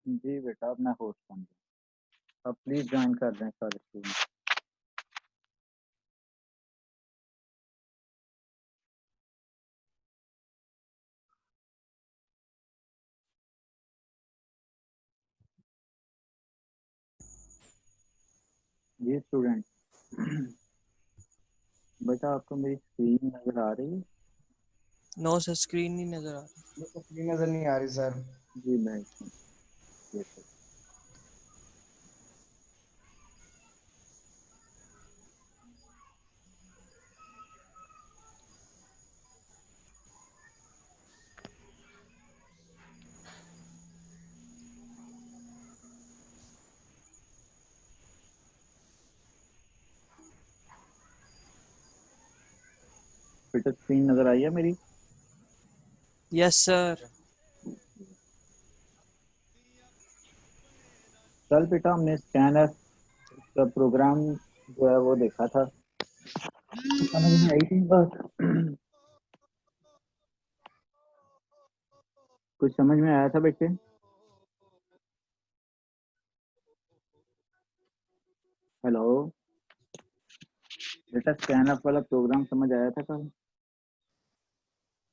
जी बेटा, अब मैं होस्ट बन गया। अब प्लीज ज्वाइन कर दें सारे स्टूडेंट। जी स्टूडेंट, बेटा आपको मेरी स्क्रीन नजर आ रही है? नो सर, स्क्रीन नहीं नजर आ रही। मेरे को स्क्रीन नजर नहीं आ रही सर। जी मैं ये तो बेटा स्क्रीन नजर आई है मेरी? Yes sir. कल बेटा हमने स्कैनर का प्रोग्राम जो है वो देखा था, समझ में आई थी बात? कुछ समझ में आया था बेटे? हेलो बेटा, स्कैनर वाला प्रोग्राम समझ आया था कल?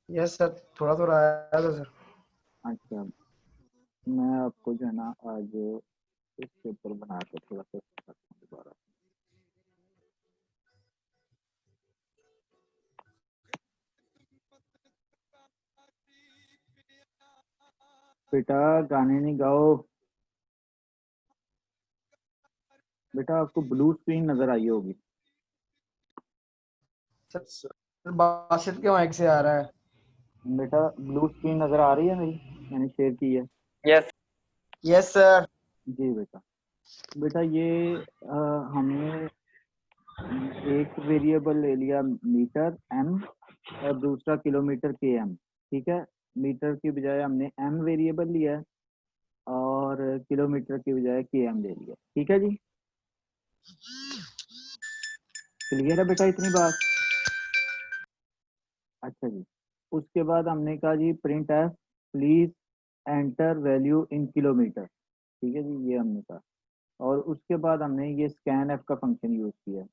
यस सर, थोड़ा थोड़ा आया था सर। अच्छा, मैं आपको जो है ना आज इसके ऊपर बना के थोड़ा सा बताता हूं दोबारा। बेटा गाने नहीं गाओ। बेटा आपको ब्लू स्क्रीन नजर आई होगी। सर बासित के माइक से आ रहा है। बेटा ब्लू स्क्रीन नजर आ रही है मेरी? मैंने शेयर की है। Yes yes sir. जी बेटा। बेटा ये हमने एक वेरिएबल ले लिया मीटर एम और दूसरा किलोमीटर के एम। ठीक है, मीटर की बजाय हमने एम वेरिएबल लिया है और किलोमीटर की बजाय के एम ले लिया। ठीक है जी, क्लियर है बेटा इतनी बात? अच्छा जी, उसके बाद हमने कहा जी print f please enter value in kilometre. ठीक है जी, ये हमने कहा। और उसके बाद हमने ये स्कैन एफ का फंक्शन यूज किया है।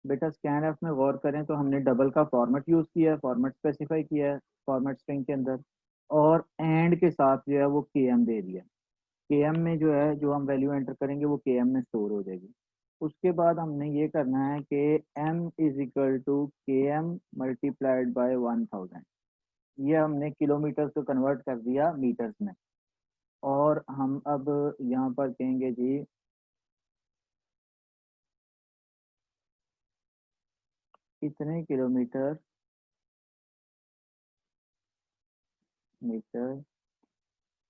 बेटा स्कैन एफ में गौर करें तो हमने डबल का फॉर्मेट यूज किया है, फॉर्मेट स्पेसिफाई किया है फॉर्मेट स्ट्रिंग के अंदर, और एंड के साथ जो है वो के एम दे दिया। के एम में जो है जो हम वैल्यू एंटर करेंगे वो के एम में स्टोर हो जाएगी। उसके बाद हमने ये करना है कि एम इज इक्वल टू के एम मल्टीप्लाइड बाय 1000। ये हमने किलोमीटर को कन्वर्ट कर दिया मीटर्स में। और हम अब यहाँ पर कहेंगे जी इतने kilometre metre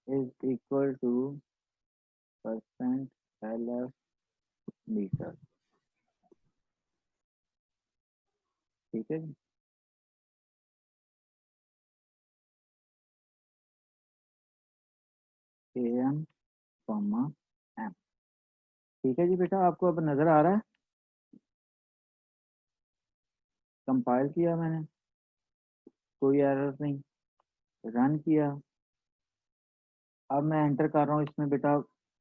is equal to percent LF metre. ठीक है जी, के एम कॉमा एम। ठीक है जी बेटा, आपको अब नजर आ रहा है? कंपाइल किया मैंने, कोई एरर नहीं, रन किया। अब मैं एंटर कर रहा हूँ इसमें बेटा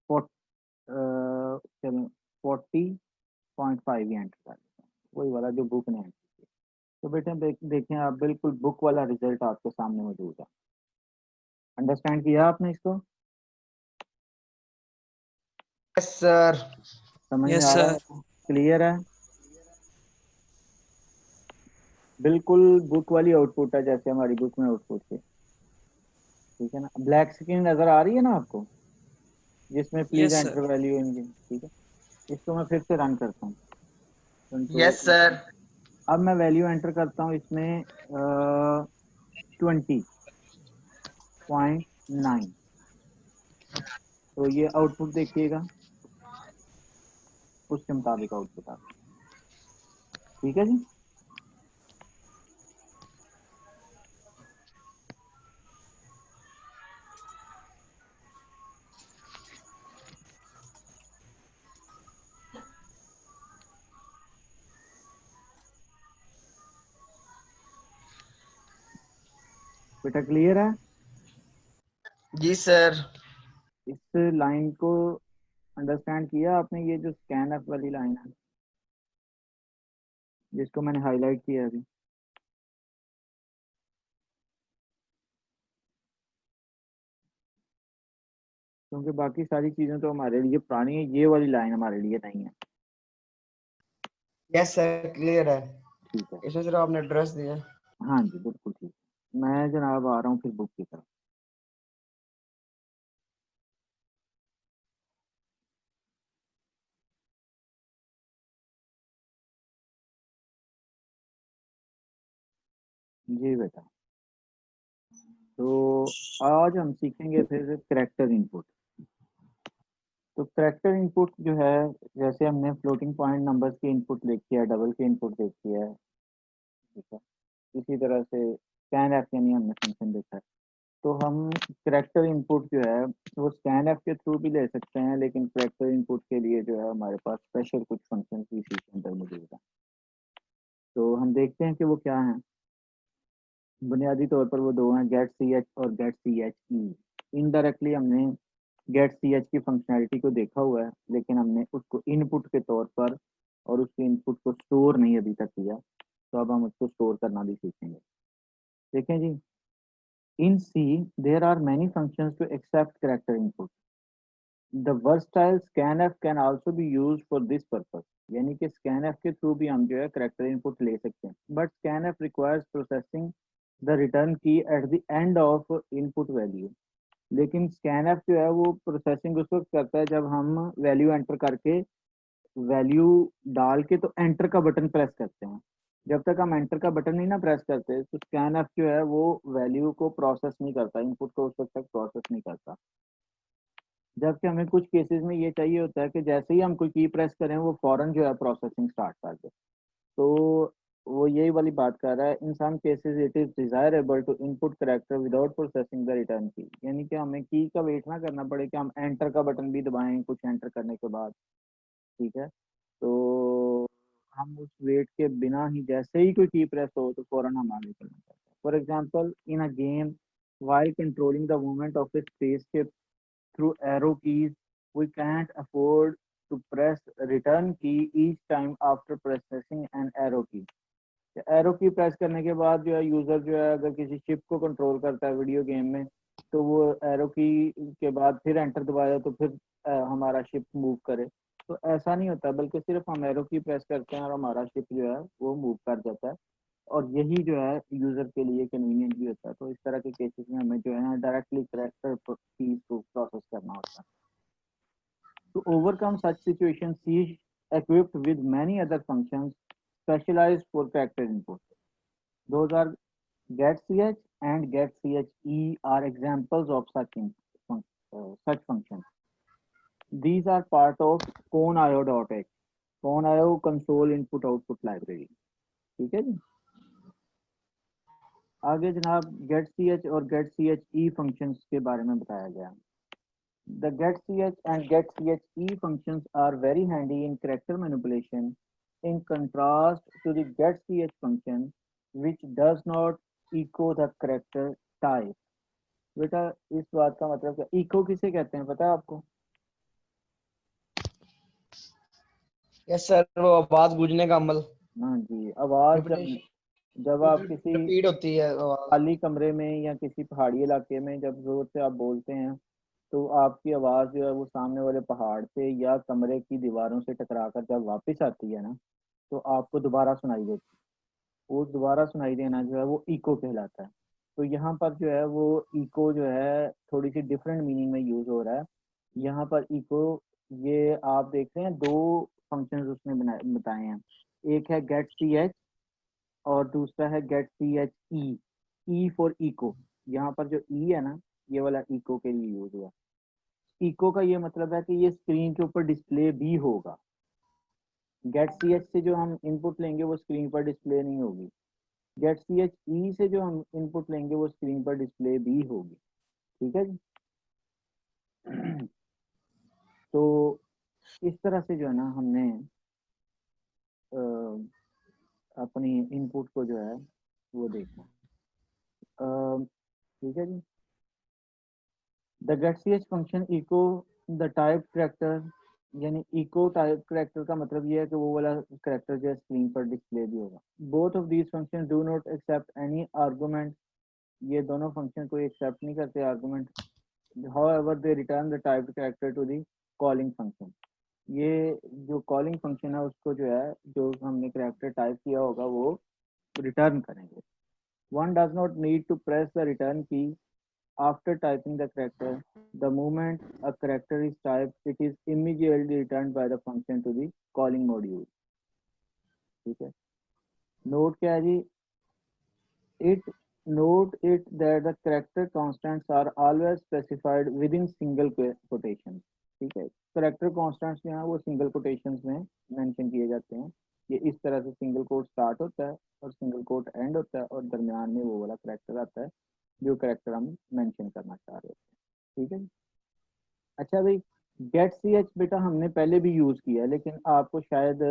40.5 ही एंटर कर देता हूँ, वही वाला जो बुक ने एंटर किया। तो बेटा देखें आप, बिल्कुल बुक वाला रिजल्ट आपके सामने मौजूद है। अंडरस्टैंड किया आपने इसको? Yes sir. समझ में यस आ रहा सर। है? क्लियर है? बिल्कुल बुक वाली आउटपुट है जैसे हमारी बुक में आउटपुट थी। ठीक है ना? ब्लैक स्क्रीन नजर आ रही है ना आपको, जिसमें please yes enter sir. Value इनकी? ठीक है, इसको मैं फिर से रन करता हूँ, कंट्रोल। Yes sir. अब मैं वैल्यू एंटर करता हूँ इसमें 20.9। तो ये आउटपुट देखिएगा, उसके मुताबिक आउटपुट आ रहा है। ठीक है जी, बेटा क्लियर है? जी सर। इस लाइन को अंडरस्टैंड किया आपने, ये जो स्कैन एफ वाली लाइन है जिसको मैंने हाईलाइट किया अभी? क्योंकि बाकी सारी चीजें तो हमारे लिए पुरानी है, ये वाली लाइन हमारे लिए नहीं है। यस सर, क्लियर है। ठीक है, इसमें सिर्फ आपने एड्रेस दिया है। हाँ जी बिल्कुल ठीक। मैं जनाब आ रहा हूँ फिर बुक की तरफ। जी बेटा, तो आज हम सीखेंगे फिर करेक्टर इनपुट। तो करेक्टर इनपुट जो है, जैसे हमने फ्लोटिंग पॉइंट नंबर्स की इनपुट देखी है, डबल की इनपुट देखी है, ठीक है, इसी तरह से स्कैन एफ यानी हमने फंक्शन देखा है। तो हम करेक्टर इनपुट जो है वो स्कैन एफ के थ्रू भी ले सकते हैं, लेकिन करेक्टर इनपुट के लिए जो है हमारे पास स्पेशल कुछ फंक्शन भी सी के अंदर मौजूद है। तो हम देखते हैं कि वो क्या है। बुनियादी तौर पर वो दो हैं, गेट सी एच और get C H E. Indirectly हमने गेट सी एच की फंक्शनैलिटी को देखा हुआ है, लेकिन हमने उसको इनपुट के तौर पर और उसके इनपुट को स्टोर नहीं अभी तक किया। तो अब हम उसको स्टोर करना भी सीखेंगे। देखें जी, in C there are many functions to accept character input. The versatile scanf can also be used for this purpose. यानी कि scanf के थ्रू भी हम जो है करेक्टर इनपुट ले सकते हैं, but scanf requires processing the return key at the end of input value. लेकिन scanf जो है वो प्रोसेसिंग उस वक्त करता है जब हम वैल्यू एंटर करके, वैल्यू डाल के तो एंटर का बटन प्रेस करते हैं। जब तक हम एंटर का बटन नहीं ना प्रेस करते तो scanf जो है वो वैल्यू को प्रोसेस नहीं करता, इनपुट को उस वक्त तक प्रोसेस नहीं करता। जबकि हमें कुछ केसेस में ये चाहिए होता है कि जैसे ही हम कोई की प्रेस करें वो फौरन जो है प्रोसेसिंग स्टार्ट कर दे। तो वो यही वाली बात कर रहा है, in some cases it is desirable to input character without processing the return key. यानी कि हमें की का वेट ना करना पड़े कि हम एंटर का बटन भी दबाएं कुछ एंटर करने के बाद, ठीक है। तो हम उस वेट के बिना ही जैसे ही कोई की प्रेस हो तो फौरन हम आगे चलना चाहते हैं। For example in a game, while controlling the movement of a spaceship through arrow keys, we can't afford to press return key each time after pressing an arrow key। Arrow की press करने के बाद जो है user जो है अगर किसी शिप को कंट्रोल करता है वीडियो गेम में, तो वो एरो की के बाद फिर एंटर दबाया तो फिर हमारा शिप मूव करे। तो ऐसा नहीं होता, बल्कि सिर्फ हम एरो की प्रेस करते हैं और हमारा शिप जो है वो मूव कर जाता है। और यही जो है यूजर के लिए कन्वीनियंट भी होता है। तो इस तरह के केसेस में हमें जो है डायरेक्टली करेक्टर कीज को प्रोसेस करना होता है। To overcome such situations, C is equipped with many other functions specialized for character input. Those are getch and getche are examples of such functions. These are part of conio.h, conio console input output library। ठीक है जी। आगे जनाब getch और getche functions के बारे में बताया गया। The getch and getche functions are very handy in character manipulation, in contrast to the getch function, which does not echo the character type। बेटा इस बात का मतलब क्या, इको किसे कहते हैं पता है आपको? यस सर, वो आवाज गूंजने का अमल। हाँ जी, आवाज जब जब आप किसी रिपीट होती है आवाज। खाली कमरे में या किसी पहाड़ी इलाके में जब जोर से आप बोलते हैं तो आपकी आवाज़ जो है वो सामने वाले पहाड़ से या कमरे की दीवारों से टकरा कर जब वापस आती है ना, तो आपको दोबारा सुनाई देती है। वो दोबारा सुनाई देना जो है वो इको कहलाता है। तो यहाँ पर जो है वो इको जो है थोड़ी सी डिफरेंट मीनिंग में यूज हो रहा है। यहाँ पर इको, ये आप देख रहे हैं दो फंक्शंस उसने बताए हैं। एक है गेट सी एच और दूसरा है get C H E. E for echo. यहाँ पर जो ई है ना, ये वाला इको के लिए यूज हुआ। इको का ये मतलब है कि ये स्क्रीन के ऊपर डिस्प्ले भी होगा। गेट सी एच से जो हम इनपुट लेंगे वो स्क्रीन पर डिस्प्ले नहीं होगी। गेट सी एच ई से जो हम इनपुट लेंगे वो स्क्रीन पर डिस्प्ले भी होगी। ठीक है जी। तो इस तरह से जो है ना हमने अपनी इनपुट को जो है वो देखना। ठीक है जी। The getch function echo the type character, यानी इको टाइप करेक्टर का मतलब ये है कि वो वाला करेक्टर जो है स्क्रीन पर डिस्प्ले भी होगा। Both of these function do not accept any argument, ये दोनों फंक्शन कोई एक्सेप्ट नहीं करते argument. however they return the typed character to the calling function, ये जो कॉलिंग फंक्शन है उसको जो है जो हमने करेक्टर टाइप किया होगा वो रिटर्न करेंगे। one does not need to press the return key after typing the character. The moment a character is typed, it is immediately returned by the function to the calling module। ठीक है, note क्या है जी, it note it that the character constants are always specified within single quotations। ठीक है, character constants जो है वो single quotations में मेंशन किए जाते हैं। ये इस तरह से सिंगल कोट स्टार्ट होता है और सिंगल कोट एंड होता है और दरमियान में वो वाला करेक्टर आता है जो करेक्टर हम मेंशन करना चाह रहे होते हैं। ठीक है, अच्छा भाई, गेट सी एच बेटा हमने पहले भी यूज किया है लेकिन आपको शायद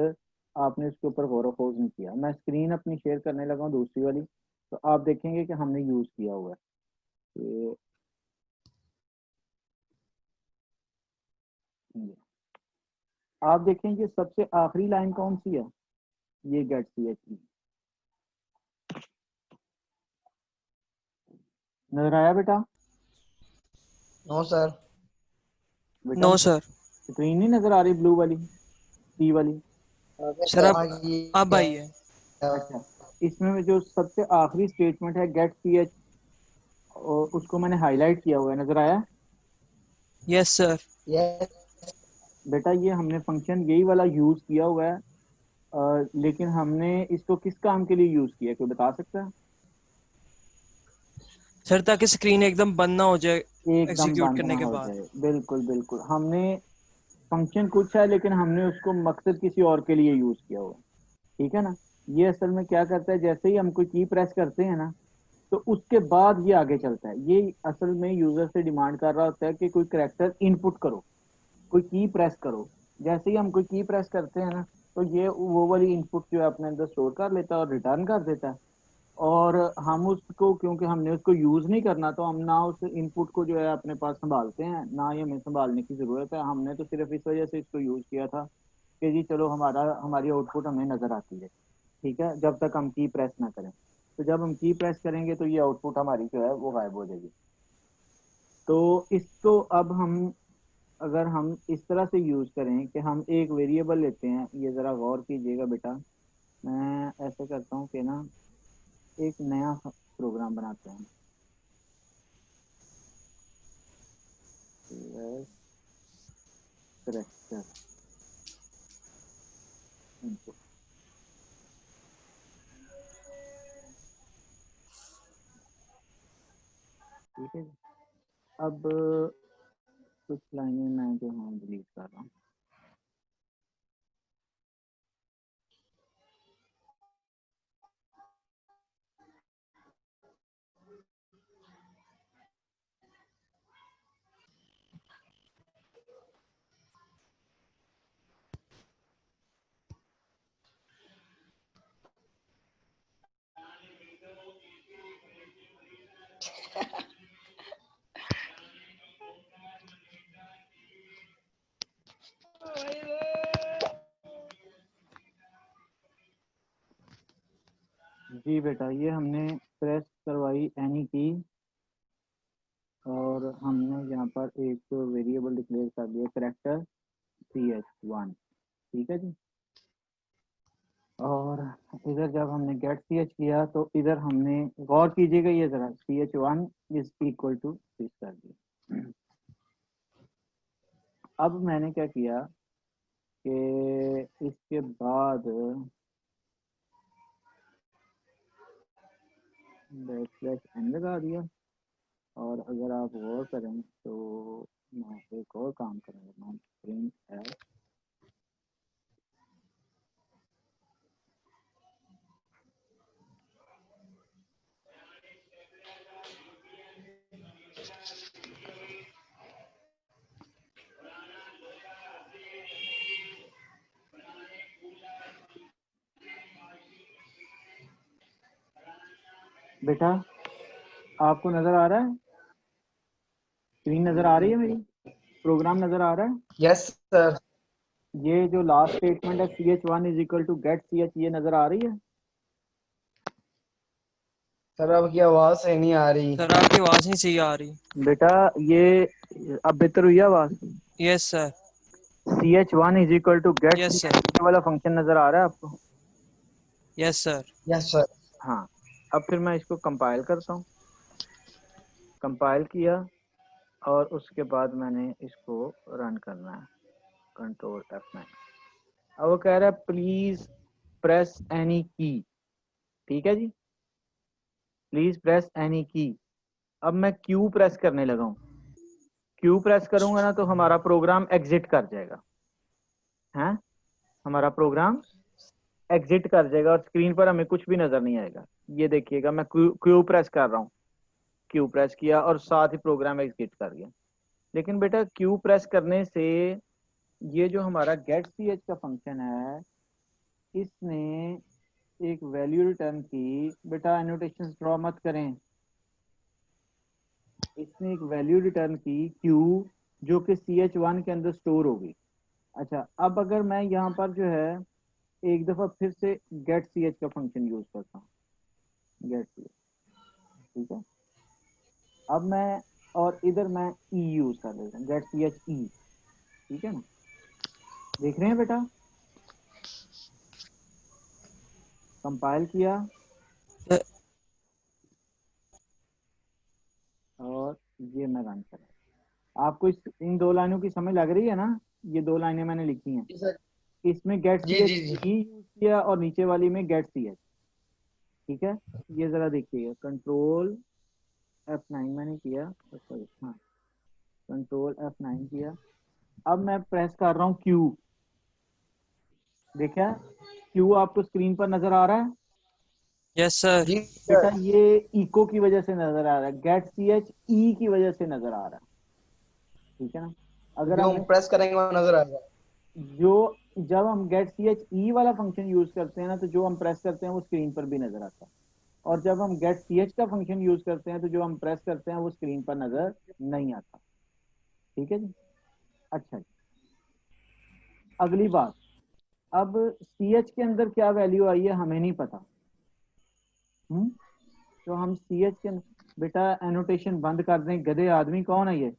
आपने उसके ऊपर गौर खोज नहीं किया। मैं स्क्रीन अपनी शेयर करने लगा हूँ दूसरी वाली, तो आप देखेंगे कि हमने यूज किया हुआ है ये आप देखेंगे सबसे आखिरी लाइन कौन सी है, ये गेट सी एच की। नजर आया बेटा? No sir. बेटा नो सर। स्क्रीन नहीं नजर आ रही ब्लू वाली, सी वाली? सर अब ये आई है। अच्छा, इसमें जो सबसे आखिरी स्टेटमेंट है गेट सी एच, उसको मैंने हाईलाइट किया हुआ है, नजर आया? Yes sir. बेटा ये हमने फंक्शन यही वाला यूज किया हुआ है, लेकिन हमने इसको किस काम के लिए यूज किया, कोई बता सकता है? सर ताकि स्क्रीन एकदम बंद ना हो जाए एकदम एग्जीक्यूट बंद ना करने के हो बाद। जाए, बिल्कुल बिल्कुल। हमने फंक्शन कुछ है लेकिन हमने उसको मकसद किसी और के लिए यूज किया हुआ है। ठीक है ना, ये असल में क्या करता है, जैसे ही हम कोई की प्रेस करते हैं ना तो उसके बाद ये आगे चलता है। ये असल में यूजर से डिमांड कर रहा होता है कि कोई करेक्टर इनपुट करो, कोई की प्रेस करो। जैसे ही हम कोई की प्रेस करते हैं ना तो ये वो वाली इनपुट जो है अपने अंदर स्टोर कर लेता है और रिटर्न कर देता है। और हम उसको, क्योंकि हमने उसको यूज नहीं करना, तो हम ना उस इनपुट को जो है अपने पास संभालते हैं, ना ही हमें संभालने की जरूरत है। हमने तो सिर्फ इस वजह से इसको यूज किया था कि जी चलो हमारी आउटपुट हमें नजर आती है, ठीक है, जब तक हम की प्रेस ना करें। तो जब हम की प्रेस करेंगे तो ये आउटपुट हमारी जो है वो गायब हो जाएगी। तो इसको अब हम, अगर हम इस तरह से यूज करें कि हम एक वेरिएबल लेते हैं, ये जरा गौर कीजिएगा बेटा। मैं ऐसे करता हूँ कि ना एक नया प्रोग्राम बनाते हैं, करेक्टर इनपुट। ठीक है, अब कुछ लाइनें मैं जो हूँ डिलीट कर रहा हूँ। जी बेटा, ये हमने प्रेस करवाई एनी की और हमने यहाँ पर एक वेरिएबल डिक्लेयर कर दिया करेक्टर ch1। ठीक है जी, और इधर जब हमने गेट सी एच किया तो इधर हमने गौर कीजिएगा, ये जरा ch1 is equal to this कर दिया। अब मैंने क्या किया कि इसके बाद बैक स्लैश एन लगा दिया। और अगर आप गौर करें तो मैं एक और काम करूँगा, मैं प्रिंट एफ बेटा, आपको नजर आ रहा है? स्क्रीन नजर आ रही है मेरी? प्रोग्राम नजर आ रहा है? Yes sir. ये जो लास्ट स्टेटमेंट है ch1 is equal to get ch, ये नजर आ रही है? सर आपकी आवाज सही नहीं आ रही। सर आपकी आवाज नहीं सही आ रही। बेटा ये अब बेहतर हुई आवाज? Yes sir. ch1 is equal to get yes ch, sir. ये वाला फंक्शन नजर आ रहा है आपको? Yes sir. Yes sir. हाँ। अब फिर मैं इसको कंपाइल करता हूँ। कंपाइल किया और उसके बाद मैंने इसको रन करना है, कंट्रोल F9। अब वो कह रहा है प्लीज प्रेस एनी की। ठीक है जी, प्लीज प्रेस एनी की। अब मैं क्यू प्रेस करने लगा हूँ। क्यू प्रेस करूंगा ना तो हमारा प्रोग्राम एग्जिट कर जाएगा। हैं, हमारा प्रोग्राम एग्जिट कर जाएगा और स्क्रीन पर हमें कुछ भी नजर नहीं आएगा। ये देखिएगा मैं क्यू प्रेस कर रहा हूँ, क्यू प्रेस किया और साथ ही प्रोग्राम एग्जिट कर गया। लेकिन बेटा क्यू प्रेस करने से ये जो हमारा गेट सी एच का फंक्शन है, इसने एक वैल्यू रिटर्न की। बेटा एनोटेशन ड्रॉ मत करें। इसने एक वैल्यू रिटर्न की क्यू, जो कि ch1 के अंदर स्टोर होगी। अच्छा, अब अगर मैं यहाँ पर जो है एक दफा फिर से गेट सी एच का फंक्शन यूज करता हूँ, गेट सी एच। ठीक है, अब मैं और इधर मैं ई यूज कर लेता हूँ, गेट सी एच ई। ठीक है ना, देख रहे हैं बेटा? कंपाइल किया और ये मैं रन करा। आपको इन दो लाइनों की समझ लग रही है ना? ये दो लाइनें मैंने लिखी हैं, जी सर। इसमें गेट जी सी एच जी जी। ई यूज किया और नीचे वाली में गेट सी एच। ठीक है, ये जरा देखिएगा, कंट्रोल F9 मैंने किया, सॉरी हाँ, कंट्रोल F9 किया। अब मैं प्रेस कर रहा हूँ क्यू। देखा, क्यू आपको स्क्रीन पर नजर आ रहा है? Yes sir. जी बेटा सर। ये इको की वजह से नजर आ रहा है, गेट सी एच ई की वजह से नजर आ रहा है। ठीक है ना? अगर जो हम हम प्रेस करेंगे वो नजर आएगा। जो जब हम गेट सी एच ई वाला फंक्शन यूज करते हैं ना, तो जो हम प्रेस करते हैं वो स्क्रीन पर भी नजर आता है। और जब हम गेट सी एच का फंक्शन यूज करते हैं तो जो हम प्रेस करते हैं वो स्क्रीन पर नजर नहीं आता। ठीक है जी। अच्छा जी, अगली बात, अब सी एच के अंदर क्या वैल्यू आई है हमें नहीं पता। तो हम सी एच के, बेटा एनोटेशन बंद कर दें, गधे आदमी कौन है ये?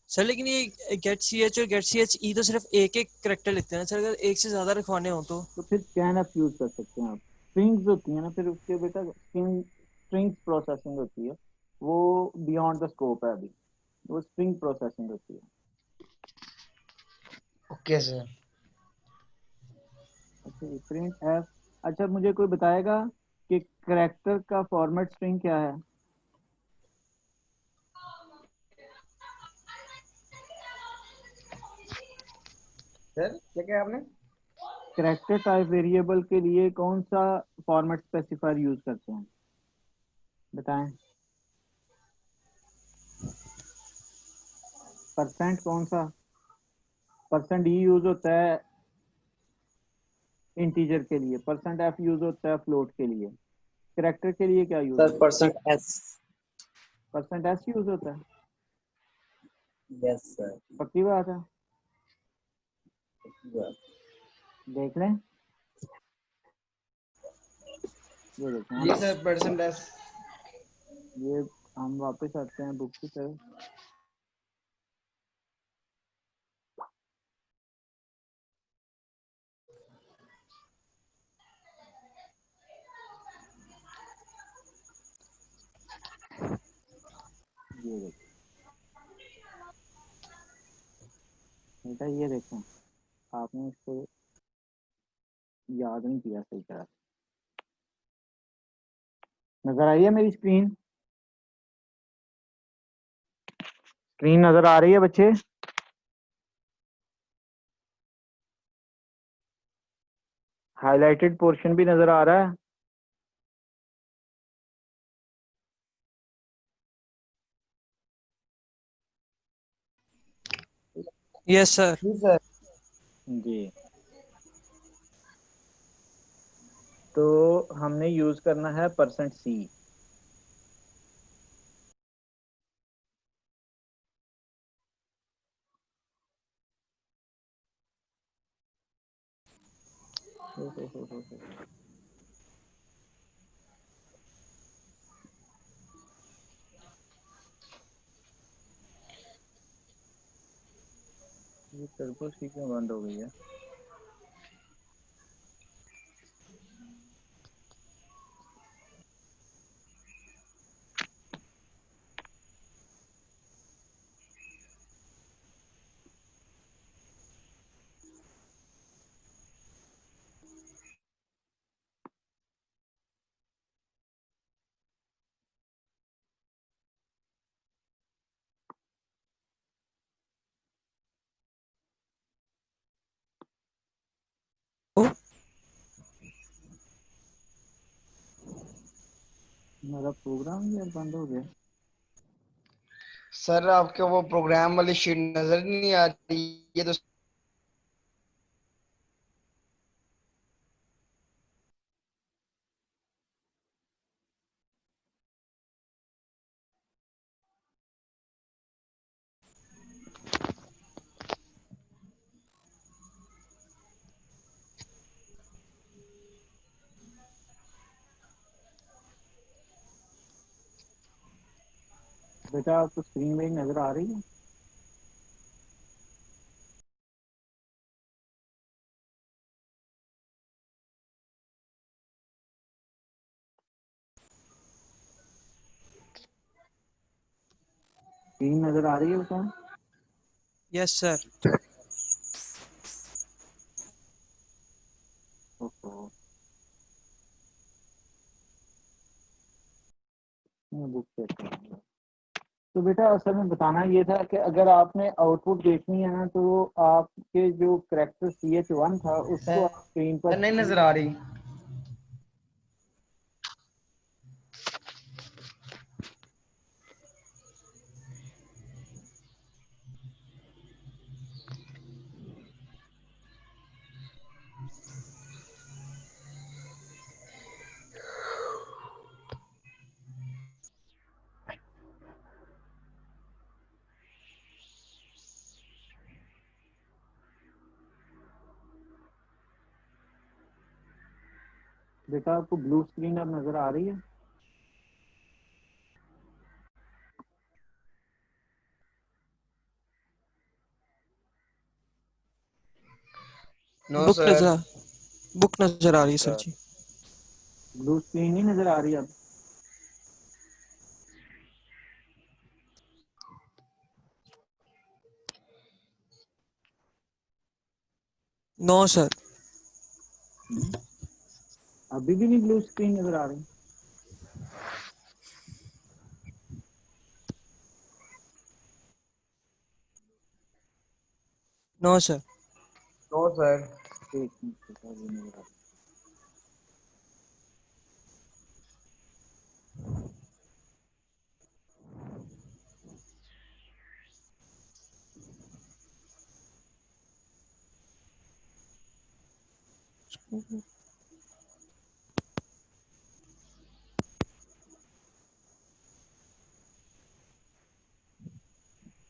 सर लेकिन ये गेट सी एच और गेट सी एच ई तो सिर्फ एक एक करेक्टर लिखते हैं ना सर, अगर एक से ज्यादा रखवाने हो तो। तो फिर स्कैनअप यूज कर सकते हैं आप। स्ट्रिंग्स होती है ना, फिर उसके बेटा स्ट्रिंग्स प्रोसेसिंग होती है, वो बियॉन्ड द स्कोप है अभी, वो स्ट्रिंग प्रोसेसिंग होती है। Okay sir. अच्छा, प्रिंट एफ। अच्छा, मुझे कोई बताएगा कि करेक्टर का फॉर्मेट स्ट्रिंग क्या है? सर क्या कहा आपने? करेक्टर टाइप वेरिएबल के लिए कौन सा फॉर्मेट स्पेसिफायर यूज करते हैं, बताएं? परसेंट कौन सा? परसेंट ई यूज होता है इंटीजर के लिए, परसेंट एफ यूज होता है फ्लोट के लिए। करेक्टर के लिए क्या यूज सर होता है? Percent S. Percent S use होता है। Yes sir. पक्की बात है? देख लें, ये देखें जी हम, सर परसेंट एस। ये हम वापस आते हैं बुक की तरफ। ये देखें बेटा, ये देखें, आपने इसको याद नहीं किया सही तरह। नजर आई है मेरी स्क्रीन? स्क्रीन नजर आ रही है बच्चे? हाईलाइटेड पोर्शन भी नजर आ रहा है? Yes sir. जी सर। जी। तो हमने यूज करना है %C। ये टर्बो सी क्यों बंद हो गई है? ओ, मेरा प्रोग्राम यार बंद हो गया। सर आपके वो प्रोग्राम वाली शीट नजर नहीं आ रही, ये तो बेटा आपको स्क्रीन में नजर आ रही है? स्क्रीन नजर आ रही है बेटा? Yes sir. ओहो, मैं बुक चेक करूंगा। तो बेटा असल में बताना ये था कि अगर आपने आउटपुट देखनी है ना, तो आपके जो करेक्टर CH1 था उसको आप स्क्रीन पर नहीं नजर आ रही। बेटा आपको ब्लू स्क्रीन अब नजर आ रही है? No book sir. नजर बुक नजर आ रही है सर जी। ब्लू स्क्रीन नहीं नजर आ रही अब? No sir. हम्म, अभी भी नहीं ब्लू स्क्रीन नजर आ रही? No sir. No sir. एक मिनट बेटा, अभी नजर आ रही।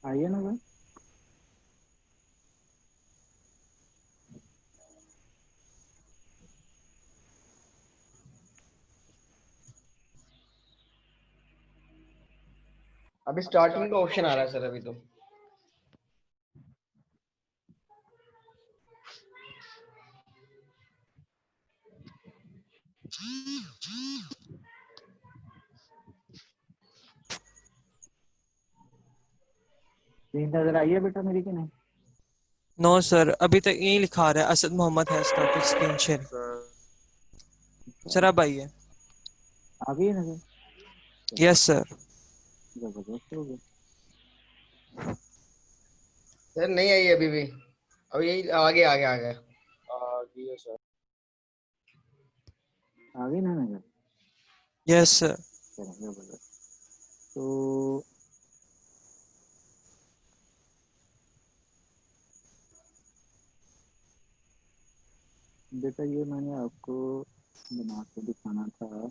आई है नजर? अभी स्टार्टिंग का ऑप्शन आ रहा है सर अभी तो। स्क्रीन नजर आई है बेटा मेरी कि नहीं? नो सर, अभी तक यही लिखा रहा है Asad Mohammed has started screen share. Sir अब आई है। आ गई है नजर? Yes sir. जबरदस्त हो गया। सर नहीं आई अभी भी। अभी यही आगे आगे आ गया। आ गई है सर। आ गई ना नजर? Yes sir. चलो जबरदस्त। तो बेटा ये मैंने आपको बना के दिखाना था।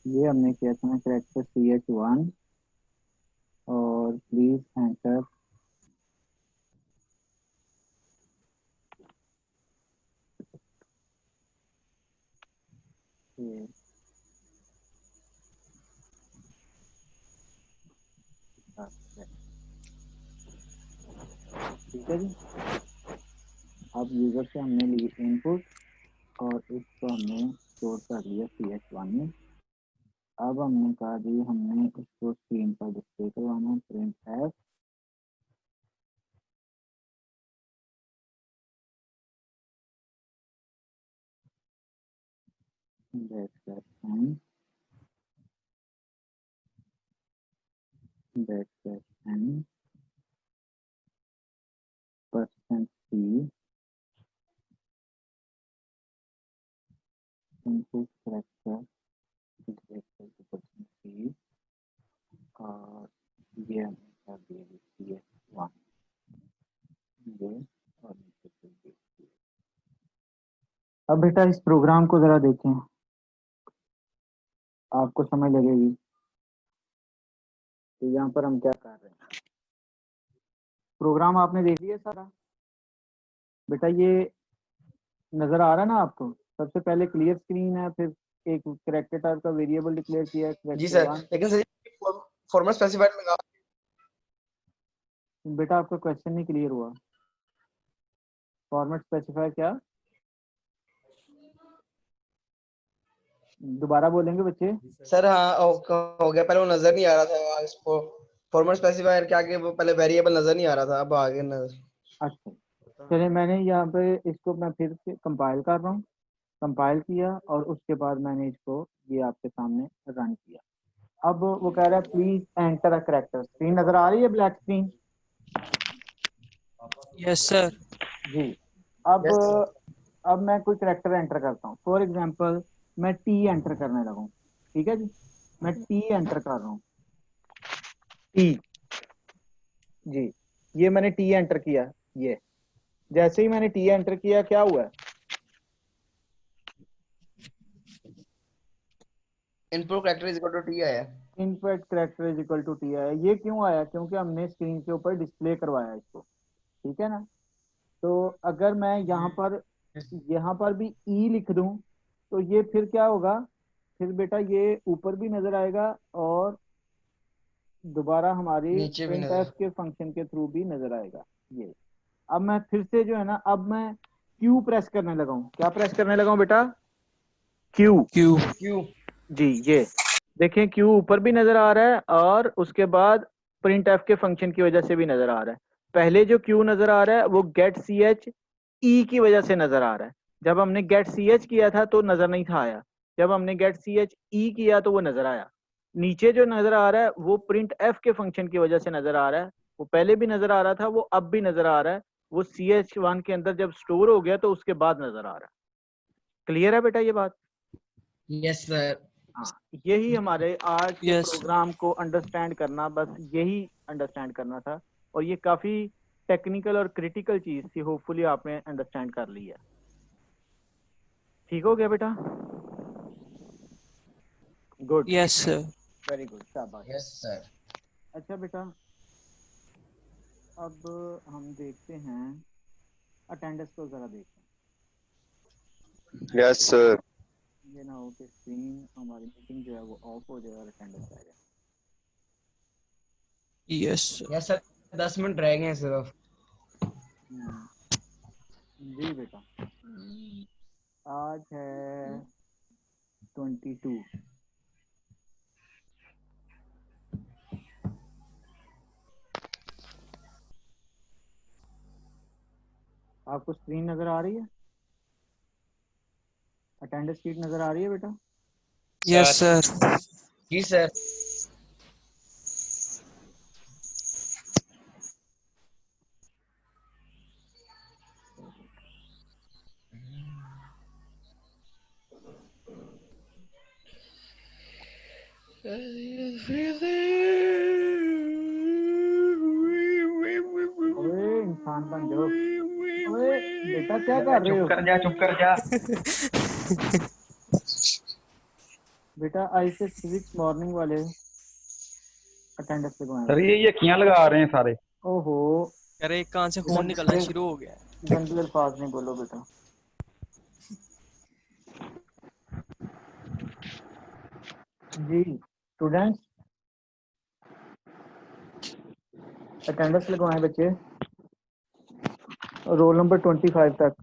ये हमने किया था ना कैरेक्टर CH1 और प्लीज एंटर ये ठीक है जी। अब यूजर से हमने ली इनपुट और इसको हमने स्टोर कर लिया CH1 में। अब हमने कहा जी हमने इसको स्क्रीन पर डिस्प्ले करवाना है, print F n %c input character %c और ये हमने कर दिया CH1 ये और नीचे से ये। अब बेटा इस प्रोग्राम को जरा देखें, आपको समझ लगेगी तो यहाँ पर हम क्या कर रहे हैं। प्रोग्राम आपने देख लिया सारा बेटा, ये नजर आ रहा है ना आपको। सबसे पहले क्लियर स्क्रीन है, फिर एक कैरेक्टर टाइप का वेरिएबल डिक्लेयर किया है जी कैरेक्टर सर, 1। लेकिन सर फॉर्मेट स्पेसिफाइड में कहा बेटा आपका क्वेश्चन नहीं क्लियर हुआ। फॉर्मेट स्पेसिफाई क्या, दोबारा बोलेंगे बच्चे। सर। हाँ हो गया, पहले वो नजर नहीं आ रहा था इसको फॉर्मेट स्पेसिफायर के आगे, वो पहले वेरिएबल नजर नहीं आ रहा था, अब आगे नजर। अच्छा चलिए, मैंने यहाँ पे इसको मैं फिर से कंपाइल कर रहा हूँ। कंपाइल किया और उसके बाद मैंने इसको ये आपके सामने रन किया। अब वो कह रहा है please enter a character. Screen नजर आ रही है, ब्लैक स्क्रीन यस सर। जी। अब यस सर। अब मैं कोई कैरेक्टर एंटर करता हूँ। फॉर एग्जांपल मैं टी एंटर करने लगा हूँ। ठीक है जी, मैं टी एंटर कर रहा हूँ। टी जी, ये मैंने टी एंटर किया। ये जैसे ही मैंने टी एंटर किया क्या हुआ है, input character is equal to T आया। Input character is equal to T आया। ये क्यों आया, क्योंकि हमने स्क्रीन के ऊपर डिस्प्ले करवाया इसको। ठीक है ना। तो अगर मैं यहाँ पर भी ई लिख दूं तो ये फिर क्या होगा, फिर बेटा ये ऊपर भी नजर आएगा और दोबारा हमारी नीचे भी प्रिंट नजर। एफ के फंक्शन के थ्रू भी नजर आएगा ये। अब मैं फिर से जो है ना, अब मैं क्यू प्रेस करने लगा हूँ। क्या प्रेस करने लगा हूँ बेटा, क्यू। क्यू। क्यों? जी ये देखें, क्यू ऊपर भी नजर आ रहा है और उसके बाद प्रिंट एफ के फंक्शन की वजह से भी नजर आ रहा है। पहले जो क्यू नजर आ रहा है वो गेट सी एच ई की वजह से नजर आ रहा है। जब हमने गेट सी एच किया था तो नजर नहीं था आया, जब हमने गेट सी एच ई किया तो वो नजर आया। नीचे जो नजर आ रहा है वो प्रिंट एफ के फंक्शन की वजह से नजर आ रहा है। वो पहले भी नजर आ रहा था, वो अब भी नजर आ रहा है। वो CH1 के अंदर जब स्टोर हो गया तो उसके बाद नजर आ रहा है। क्लियर है बेटा ये बात। Yes sir. हाँ, यही हमारे आज के यस। प्रोग्राम को अंडरस्टैंड करना, बस यही अंडरस्टैंड करना था। और ये काफी टेक्निकल और क्रिटिकल चीज थी। होपफुली आपने अंडरस्टैंड कर लिया। ठीक हो गया बेटा, good, yes sir. Very good, शाबाश। Yes sir. अच्छा बेटा, अब हम देखते हैं अटेंडेंस को जरा देखते हैं। Yes sir. ये ना हो कि स्क्रीन हमारी मीटिंग जो है वो ऑफ हो जाए और अटेंडेंस आ जाए। Yes sir. Yes sir, 10 minute रह गए हैं सिर्फ। हम्म, जी बेटा, आज है 22। आपको स्क्रीन नजर आ रही है, अटेंडेंस शीट नजर आ रही है बेटा। Yes sir. जी सर। ओए इंसान बन जाओ। ओए बेटा क्या कर रहे हो? चुप कर जा। बेटा आज से सिविक्स मॉर्निंग वाले अटेंडेंस लगवाएं। सर ये यकियां लगा रहे हैं सारे। ओहो, अरे कान से खून निकलना शुरू हो गया है। गंदे अल्फाज नहीं बोलो बेटा। जी स्टूडेंट्स, अटेंडेंस लगवाएं बच्चे, रोल नंबर 25 तक।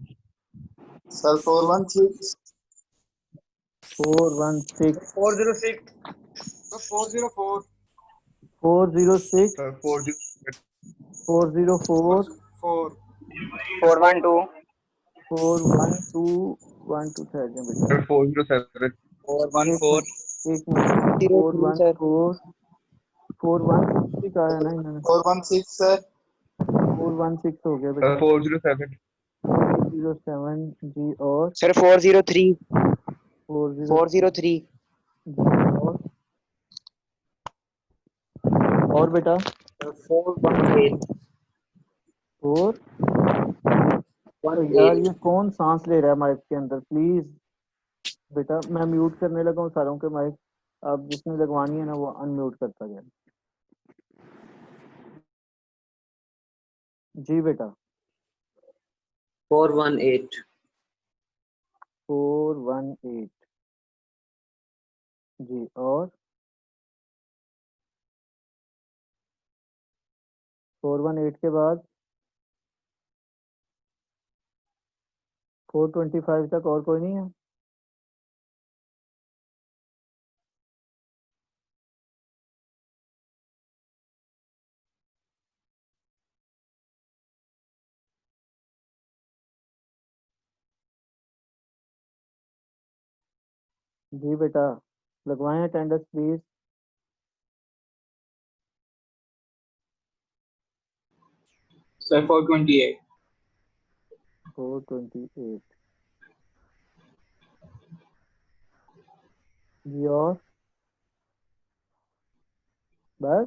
सर 416 416 406 404 406 सर 406 404 4 412 412 12 ठहर जाए बेटा, 407 एक मिनट एक मिनट। 414 416 का है ना इन्होंने? 416 सर 416 हो गया बेटा। 407 407 जी, और सर 403 40 403 जी, और बेटा 418 और यार ये कौन सांस ले रहा है माइक के अंदर? प्लीज बेटा, मैं म्यूट करने लगा हूँ सारों के माइक। अब जिसने लगवानी है ना वो अनम्यूट करता जाए। जी बेटा 418 418 जी, और 418 के बाद 425 तक और कोई नहीं है? जी बेटा लगवाएं अटेंडेंस प्लीज। सर 428 428 जी, और बस?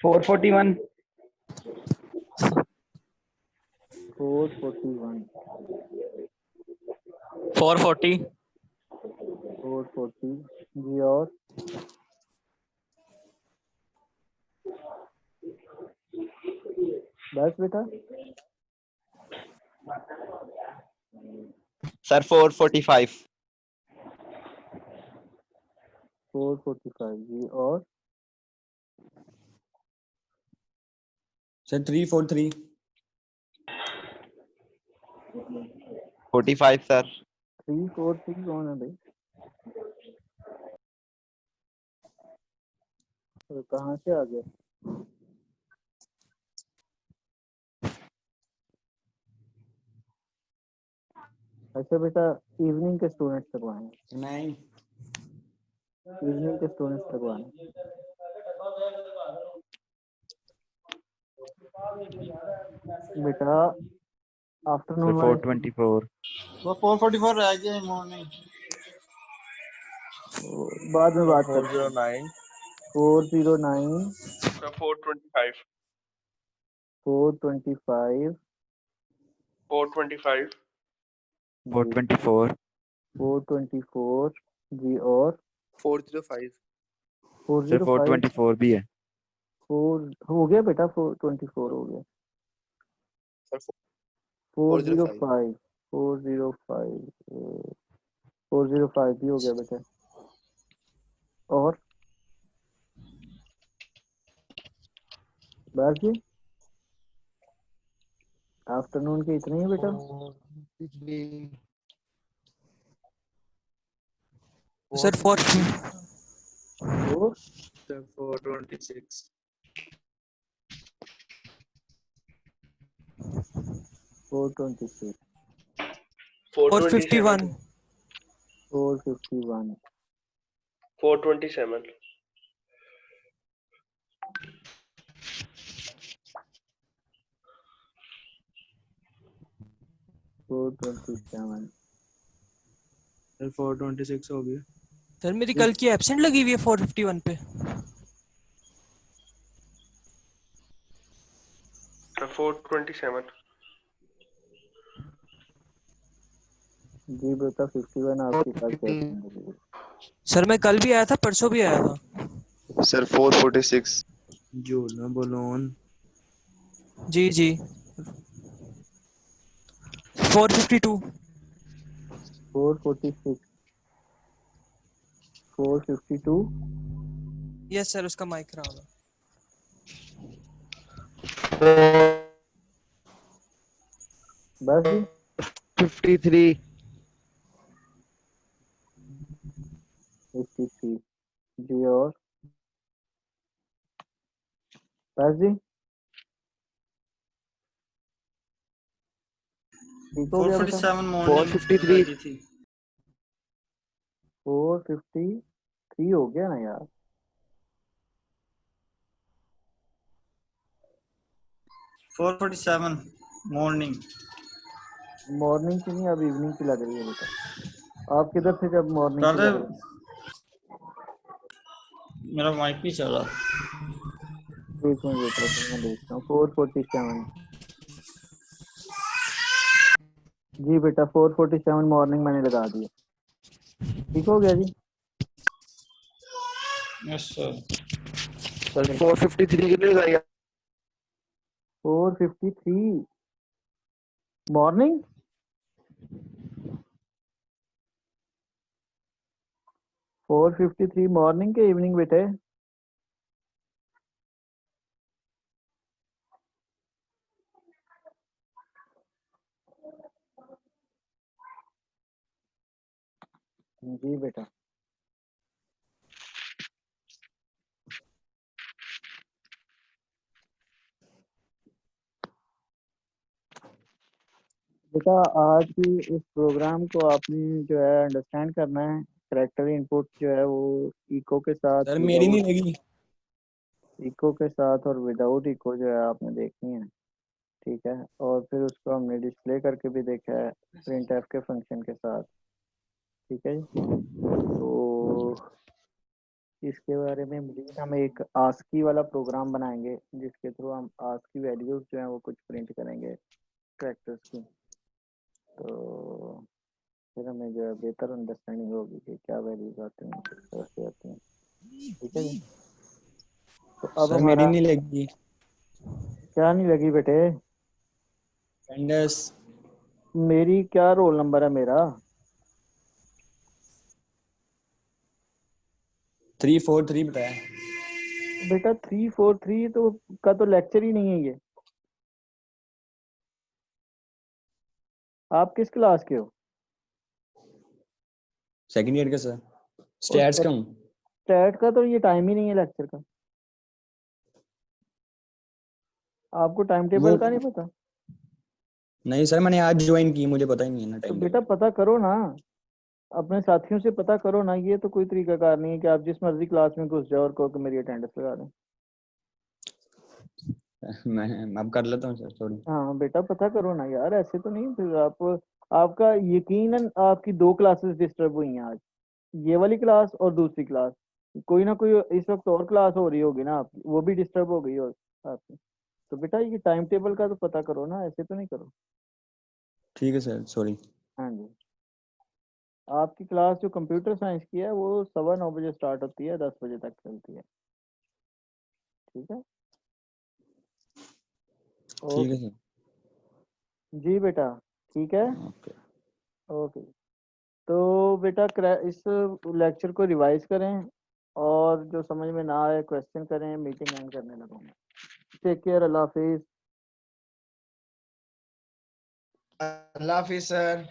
फोर 441 441 440 440 जी, और बस बेटा? सर 445 445 जी, और सर 343 45 सर 343 कौन है भाई? तो कहाँ से आ गया? अच्छा बेटा, इवनिंग के स्टूडेंट्स लगवाएं, नहीं इवनिंग के स्टूडेंट्स लगवाएं। बेटा आफ्टरनून सर वाले 424 वो 444 रह गया मॉर्निंग बाद में बात करते हैं। 409 409 425 425 425 424 424 जी, और 405 सर 405 424 भी है 4 हो गया बेटा, 424 हो गया। सर 405 405 405 405 भी हो गया बेटा, और बस जी आफ्टरनून के इतने ही बेटा? सर 4 और 426 426 451 451 427 427 सर 426 हो गया। सर मेरी कल की एब्सेंट लगी हुई है 451 पे। 427। जी बेटा 51 आपके पास absent लगी हुई है। सर मैं कल भी आया था, परसों भी आया था। सर 446। जो ना बोलोन। जी जी 452। 446 452 यस सर, उसका माइक खराब है। 10 जी 53 53 जी और 10 जी ठीक हो गया बेटा 447 मॉर्निंग 453 लगी थी। 453 हो गया ना यार 447 मॉर्निंग। मॉर्निंग की नहीं अब इवनिंग की लग रही है बेटा। आप किधर से जब मॉर्निंग की पहले लग रही है? मेरा माइक नहीं चल रहा। एक मिनट बेटा तो मैं देखता हूँ 447 जी बेटा 447 मॉर्निंग मैंने लगा दिया। ठीक हो गया जी। Yes sir. सर 453 कितने लगाई? 453 मॉर्निंग 453 मॉर्निंग के इवनिंग बेटे? जी बेटा बेटा आज की इस प्रोग्राम को आपने जो है अंडरस्टैंड करना है। करेक्टर इनपुट जो है वो इको के साथ, सर मेरी नहीं लगी। इको के साथ और विदाउट इको जो है आपने देखनी है। ठीक है, और फिर उसको हमने डिस्प्ले करके भी देखा है प्रिंट एफ के फंक्शन के साथ। ठीक है जी, तो इसके बारे में मजीद हम एक आस्की वाला प्रोग्राम बनाएंगे जिसके थ्रू हम आस्की वैल्यूज जो है वो कुछ प्रिंट करेंगे कैरेक्टर्स की। तो फिर हमें जो है बेहतर अंडरस्टैंडिंग होगी कि क्या वैल्यूज आती हैं किस तरह से आती हैं। ठीक है जी, तो अब सर मेरी हमारा नहीं लगी। क्या नहीं लगी बेटे? कैंडस मेरी क्या रोल नंबर है मेरा? 343 बताया। बेटा 343 तो का तो लेक्चर ही नहीं है ये। आप किस क्लास के हो? सेकंड ईयर का सर। और स्टैट्स का हूँ। स्टैट का तो ये टाइम ही नहीं है लेक्चर का। आपको टाइम टेबल वो का नहीं पता? नहीं सर, मैंने आज ज्वाइन की, मुझे पता ही नहीं है ना तो टाइम बेटा टेबल। पता करो ना, अपने साथियों से पता करो ना। ये तो कोई तरीकाकार नहीं है कि आप जिस मर्जी क्लास में घुस जाओ और कहो कि मेरी अटेंडेंस लगा दें। मैं अब कर लेता हूँ सर, सॉरी। हाँ बेटा पता करो ना यार, ऐसे तो नहीं। फिर आप आपका यकीनन आपकी दो क्लासेस डिस्टर्ब हुई हैं आज, ये वाली क्लास और दूसरी क्लास। कोई ना कोई इस वक्त और क्लास हो रही होगी ना आपकी, वो भी डिस्टर्ब हो गई हो आपकी। तो बेटा ये टाइम टेबल का तो पता करो ना, ऐसे तो नहीं करो। ठीक है सर, सॉरी। हाँ जी, आपकी क्लास जो कंप्यूटर साइंस की है वो 9:15 स्टार्ट होती है, 10 बजे तक चलती है। ठीक है, ठीक है ओके सर। जी बेटा, ठीक है, ओके। ओके। तो बेटा इस लेक्चर को रिवाइज करें और जो समझ में ना आए क्वेश्चन करें। मीटिंग एंड करने लगूंगा। टेक केयर, अल्लाह हाफिज। अल्लाह हाफिज सर।